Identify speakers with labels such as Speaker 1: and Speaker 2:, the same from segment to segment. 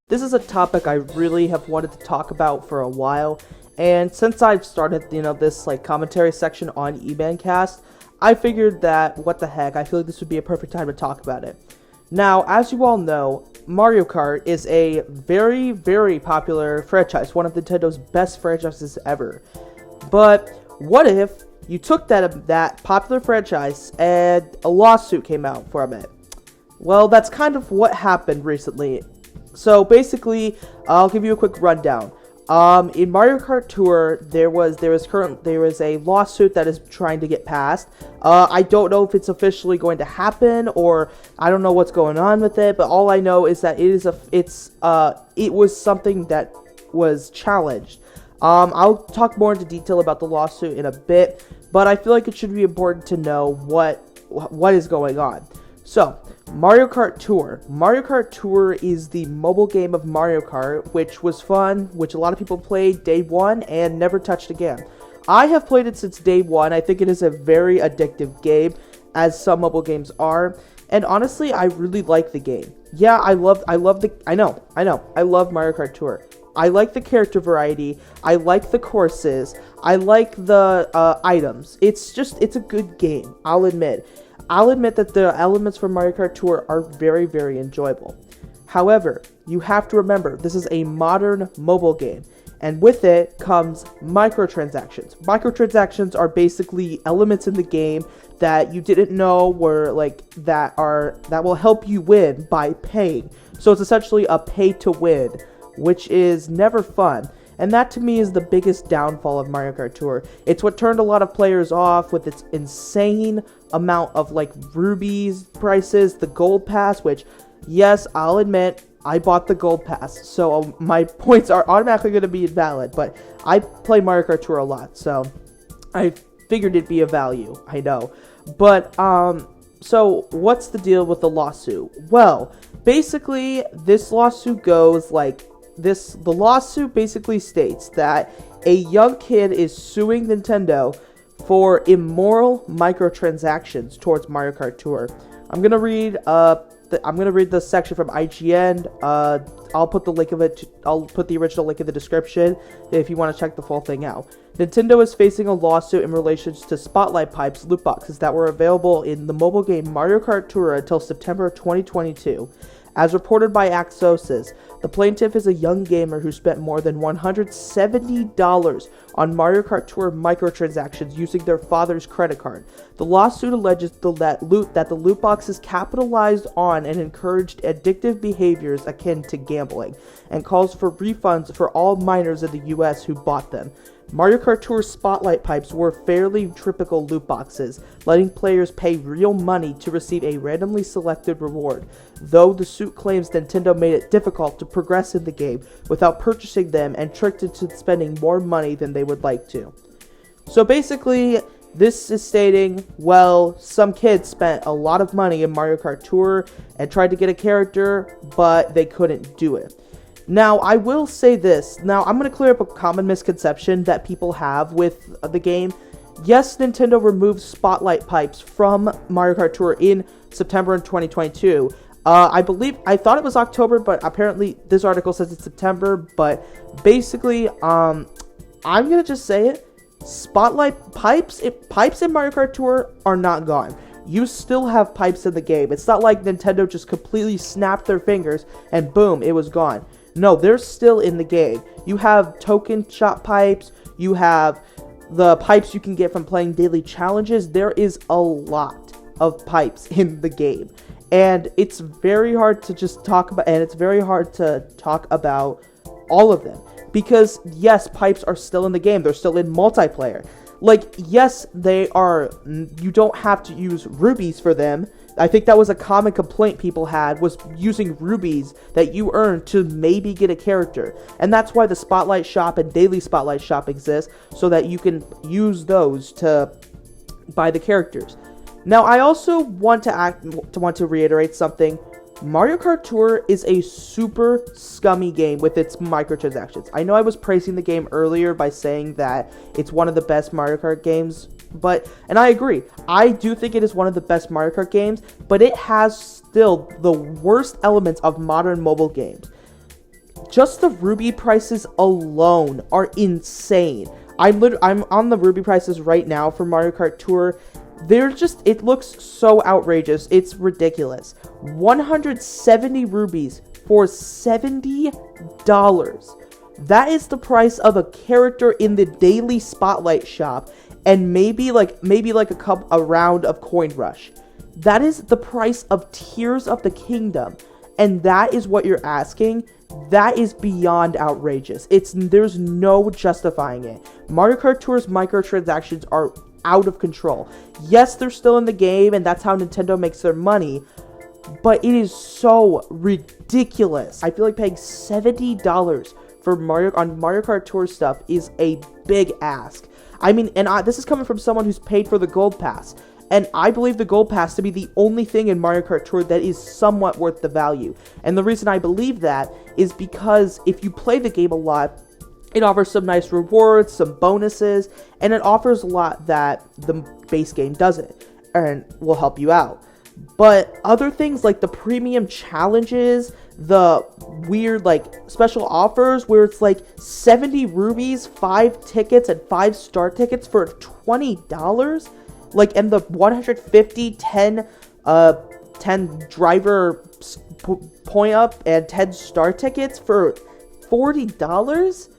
Speaker 1: This is a topic I really have wanted to talk about for a while, and since I've started, this like commentary section on eBandcast, I figured that what the heck, I feel like this would be a perfect time to talk about it. Now, as you all know, Mario Kart is a very, very popular franchise, one of Nintendo's best franchises ever. But what if you took that popular franchise and a lawsuit came out from it? Well, that's kind of what happened recently. So basically, I'll give you a quick rundown. In Mario Kart Tour, there was a lawsuit that is trying to get passed. I don't know if it's officially going to happen, or I don't know what's going on with it. But all I know is that it was something that was challenged. I'll talk more into detail about the lawsuit in a bit, but I feel like it should be important to know what is going on. So, Mario Kart Tour. Mario Kart Tour is the mobile game of Mario Kart, which was fun, which a lot of people played day one and never touched again. I have played it since day one. I think it is a very addictive game, as some mobile games are, and honestly, I really like the game. Yeah, I love Mario Kart Tour. I like the character variety, I like the courses, I like the items. It's a good game, I'll admit. I'll admit that the elements from Mario Kart Tour are very, very enjoyable. However, you have to remember, this is a modern mobile game, and with it comes microtransactions. Microtransactions are basically elements in the game that you didn't know were that will help you win by paying. So it's essentially a pay to win, which is never fun. And that to me is the biggest downfall of Mario Kart Tour. It's what turned a lot of players off with its insane amount of rubies prices, the gold pass, which, yes, I'll admit, I bought the gold pass, so my points are automatically going to be invalid, but I play Mario Kart Tour a lot, so I figured it'd be a value, I know. But, so what's the deal with the lawsuit? Well, basically, this lawsuit goes like this. The lawsuit basically states that a young kid is suing Nintendo for immoral microtransactions towards Mario Kart Tour. I'm gonna read the section from IGN. I'll put the link of it. I'll put the original link in the description if you want to check the full thing out. Nintendo is facing a lawsuit in relation to Spotlight Pipes loot boxes that were available in the mobile game Mario Kart Tour until September 2022. As reported by Axosis, the plaintiff is a young gamer who spent more than $170 on Mario Kart Tour microtransactions using their father's credit card. The lawsuit alleges that the loot boxes capitalized on and encouraged addictive behaviors akin to gambling, and calls for refunds for all minors in the US who bought them. Mario Kart Tour Spotlight Pipes were fairly typical loot boxes, letting players pay real money to receive a randomly selected reward, though the suit claims Nintendo made it difficult to progress in the game without purchasing them and tricked into spending more money than they would like to. So basically, this is stating, well, some kids spent a lot of money in Mario Kart Tour and tried to get a character, but they couldn't do it. Now, I will say this. Now, I'm going to clear up a common misconception that people have with the game. Yes, Nintendo removed Spotlight Pipes from Mario Kart Tour in September of 2022. I thought it was October, but apparently this article says it's September. But basically, I'm going to just say it. Spotlight Pipes in Mario Kart Tour are not gone. You still have pipes in the game. It's not like Nintendo just completely snapped their fingers and boom, it was gone. No, they're still in the game. You have token shop pipes. You have the pipes you can get from playing daily challenges. There is a lot of pipes in the game. And it's very hard to just talk about, and it's very hard to talk about all of them. Because, yes, pipes are still in the game. They're still in multiplayer. Yes, they are, you don't have to use rubies for them. I think that was a common complaint people had, was using rubies that you earn to maybe get a character. And that's why the Spotlight Shop and Daily Spotlight Shop exist, so that you can use those to buy the characters. Now, I also want to reiterate something. Mario Kart Tour is a super scummy game with its microtransactions. I know I was praising the game earlier by saying that it's one of the best Mario Kart games and I agree. I do think it is one of the best Mario Kart games, but it has still the worst elements of modern mobile games. Just the Ruby prices alone are insane. I'm on the Ruby prices right now for Mario Kart Tour. It looks so outrageous. It's ridiculous. 170 rubies for $70. That is the price of a character in the daily spotlight shop, and maybe a round of Coin Rush. That is the price of Tears of the Kingdom, and that is what you're asking. That is beyond outrageous. There's no justifying it. Mario Kart Tour's microtransactions are out of control. Yes, they're still in the game, and that's how Nintendo makes their money, but it is so ridiculous. I feel like paying $70 for Mario Kart Tour stuff is a big ask. I mean, this is coming from someone who's paid for the Gold Pass, and I believe the Gold Pass to be the only thing in Mario Kart Tour that is somewhat worth the value. And the reason I believe that is because if you play the game a lot, it offers some nice rewards, some bonuses, and it offers a lot that the base game doesn't, and will help you out. But other things like the premium challenges, the weird special offers where it's 70 rubies, 5 tickets, and 5 star tickets for $20, and the 150 10 driver point up and 10 star tickets for $40.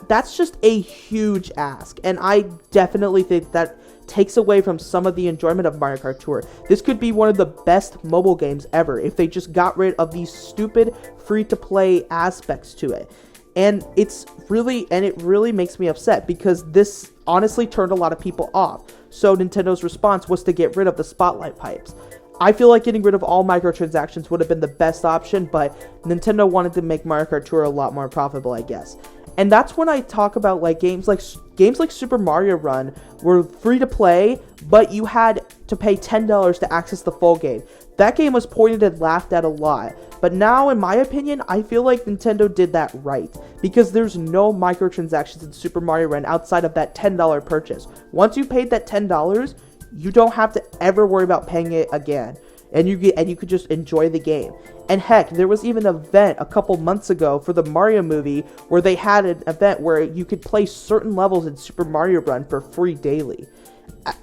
Speaker 1: That's just a huge ask, and I definitely think that takes away from some of the enjoyment of Mario Kart Tour. This could be one of the best mobile games ever if they just got rid of these stupid free-to-play aspects to it. And it really makes me upset because this honestly turned a lot of people off. So Nintendo's response was to get rid of the spotlight pipes. I feel like getting rid of all microtransactions would have been the best option, but Nintendo wanted to make Mario Kart Tour a lot more profitable, I guess. And that's when I talk about games like Super Mario Run were free to play, but you had to pay $10 to access the full game. That game was pointed and laughed at a lot. But now, in my opinion, I feel like Nintendo did that right, because there's no microtransactions in Super Mario Run outside of that $10 purchase. Once you paid that $10, you don't have to ever worry about paying it again, and you could just enjoy the game. And heck, there was even an event a couple months ago for the Mario movie where they had an event where you could play certain levels in Super Mario Run for free daily.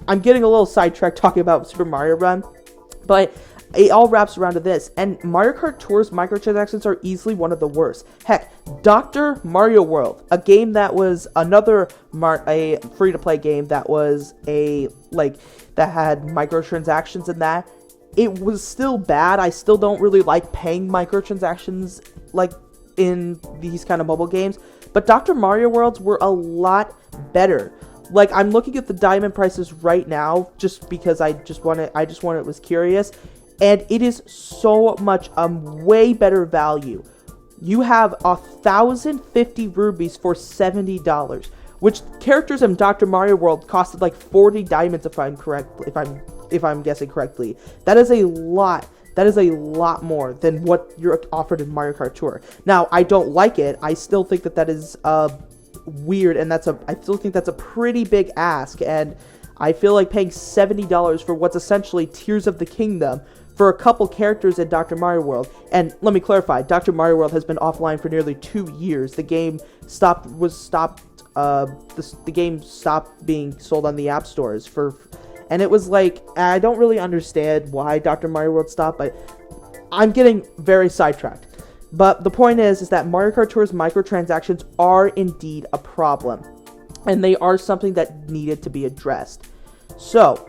Speaker 1: I'm getting a little sidetracked talking about Super Mario Run, but it all wraps around to this. And Mario Kart Tour's microtransactions are easily one of the worst. Heck, Dr. Mario World, a game that was another a free-to-play game that was that had microtransactions in that. It was still bad. I still don't really like paying microtransactions in these kind of mobile games. But Dr. Mario Worlds were a lot better. I'm looking at the diamond prices right now just because I was curious. And it is so much way better value. You have 1,050 rubies for $70, which characters in Dr. Mario World costed 40 diamonds if I'm guessing correctly. That is a lot. That is a lot more than what you're offered in Mario Kart Tour. Now, I don't like it. I still think that is weird, and I still think that's a pretty big ask, and I feel like paying $70 for what's essentially Tears of the Kingdom for a couple characters in Dr. Mario World. And let me clarify, Dr. Mario World has been offline for nearly 2 years. The game stopped being sold on the app stores and it was I don't really understand why Dr. Mario World stopped, but I'm getting very sidetracked. But the point is that Mario Kart Tour's microtransactions are indeed a problem, and they are something that needed to be addressed. So,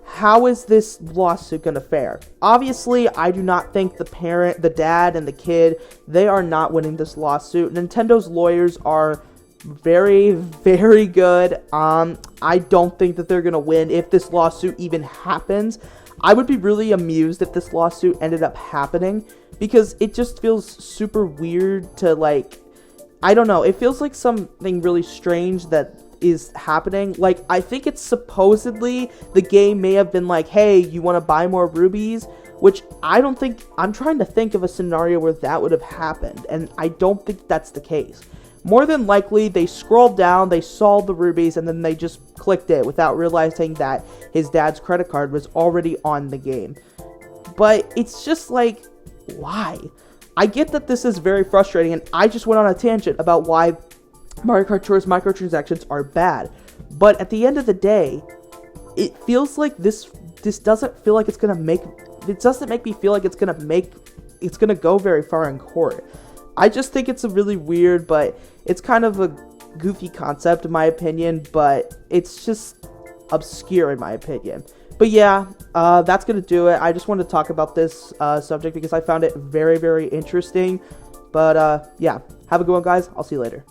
Speaker 1: how is this lawsuit going to fare? Obviously, I do not think the dad, and the kid, they are not winning this lawsuit. Nintendo's lawyers are very, very good. I don't think that they're going to win if this lawsuit even happens. I would be really amused if this lawsuit ended up happening, because it just feels super weird to I don't know, it feels like something really strange that is happening. I think it's supposedly the game may have been hey, you want to buy more rubies, which I'm trying to think of a scenario where that would have happened, and I don't think that's the case. more than likely they scrolled down, they saw the rubies, and then they just clicked it without realizing that his dad's credit card was already on the game. But it's just like, why? I get that this is very frustrating, and I just went on a tangent about why Mario Kart Tour's microtransactions are bad. But at the end of the day, it feels like this doesn't feel like it's gonna make. It doesn't make me feel like it's gonna go very far in court. I just think it's a really weird, but it's kind of a goofy concept in my opinion. But it's just obscure in my opinion. But yeah, that's going to do it. I just wanted to talk about this subject because I found it very, very interesting. But yeah, have a good one, guys. I'll see you later.